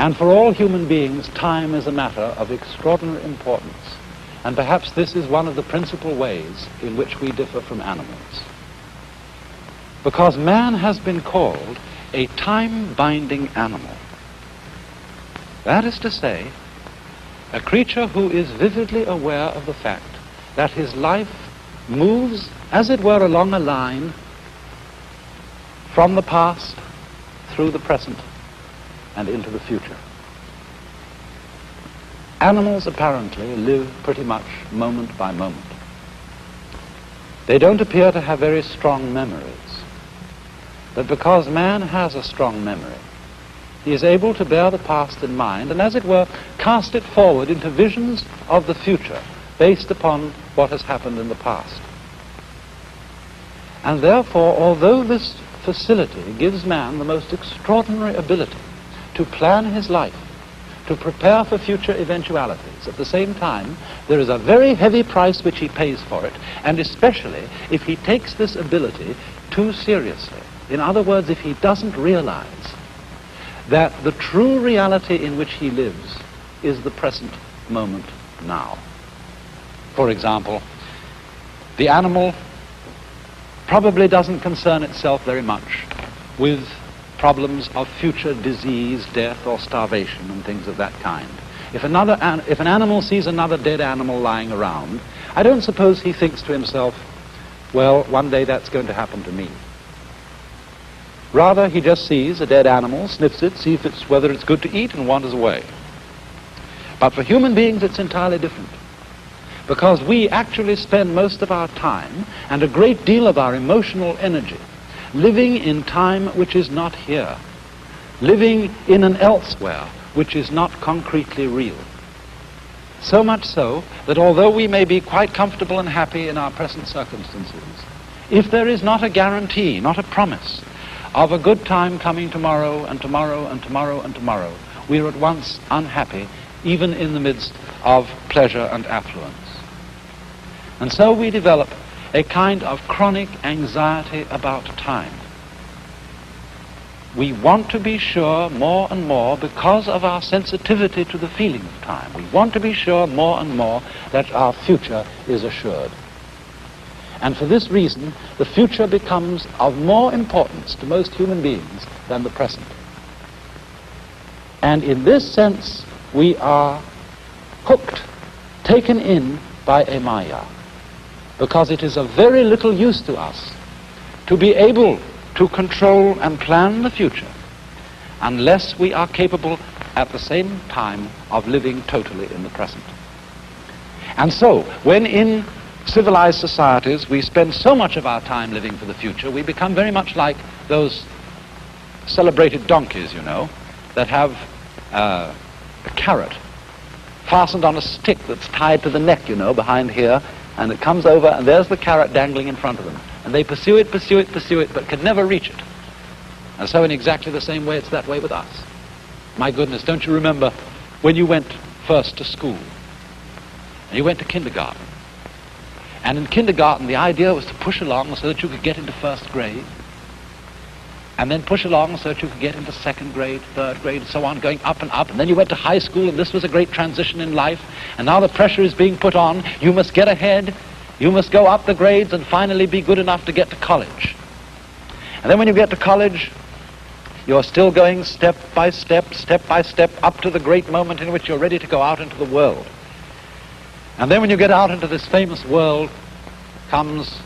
And for all human beings, time is a matter of extraordinary importance. And perhaps this is one of the principal ways in which we differ from animals. Because man has been called a time-binding animal. That is to say, a creature who is vividly aware of the fact that his life moves, as it were, along a line from the past through the present and into the future. Animals apparently live pretty much moment by moment. They don't appear to have very strong memories. But because man has a strong memory, he is able to bear the past in mind and, as it were, cast it forward into visions of the future based upon what has happened in the past. And therefore, although this facility gives man the most extraordinary ability to plan his life, to prepare for future eventualities, at the same time, there is a very heavy price which he pays for it, and especially if he takes this ability too seriously. In other words, if he doesn't realize that the true reality in which he lives is the present moment now. For example, the animal probably doesn't concern itself very much with problems of future disease, death, or starvation, and things of that kind. If an animal sees another dead animal lying around, I don't suppose he thinks to himself, well, one day that's going to happen to me. Rather, he just sees a dead animal, sniffs it, sees whether it's good to eat, and wanders away. But for human beings, it's entirely different. Because we actually spend most of our time and a great deal of our emotional energy living in time which is not here, living in an elsewhere which is not concretely real. So much so that although we may be quite comfortable and happy in our present circumstances, if there is not a guarantee, not a promise, of a good time coming tomorrow and tomorrow and tomorrow and tomorrow, we are at once unhappy, even in the midst of pleasure and affluence. And so we develop a kind of chronic anxiety about time. We want to be sure more and more, because of our sensitivity to the feeling of time, we want to be sure more and more that our future is assured. And for this reason, the future becomes of more importance to most human beings than the present. And in this sense, we are hooked, taken in by a maya, because it is of very little use to us to be able to control and plan the future unless we are capable at the same time of living totally in the present. And so, when in civilized societies we spend so much of our time living for the future, we become very much like those celebrated donkeys, you know, that have a carrot fastened on a stick that's tied to the neck, you know, behind here, and it comes over, and there's the carrot dangling in front of them. And they pursue it, but can never reach it. And so in exactly the same way, it's that way with us. My goodness, don't you remember when you went first to school? And you went to kindergarten. And in kindergarten, the idea was to push along so that you could get into first grade, and then push along so that you could get into second grade, third grade, and so on, going up and up. And then you went to high school, and this was a great transition in life. And now the pressure is being put on. You must get ahead. You must go up the grades and finally be good enough to get to college. And then when you get to college, you're still going step by step, up to the great moment in which you're ready to go out into the world. And then when you get out into this famous world, comes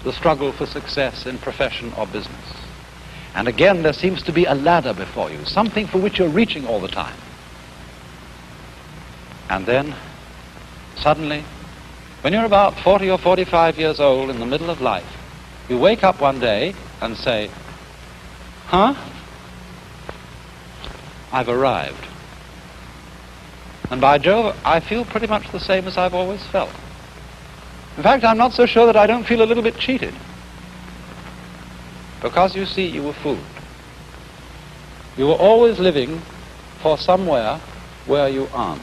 the struggle for success in profession or business. And again, there seems to be a ladder before you, something for which you're reaching all the time. And then, suddenly, when you're about 40 or 45 years old in the middle of life, you wake up one day and say, huh? I've arrived. And by Jove, I feel pretty much the same as I've always felt. In fact, I'm not so sure that I don't feel a little bit cheated. Because, you see, you were fooled. You were always living for somewhere where you aren't.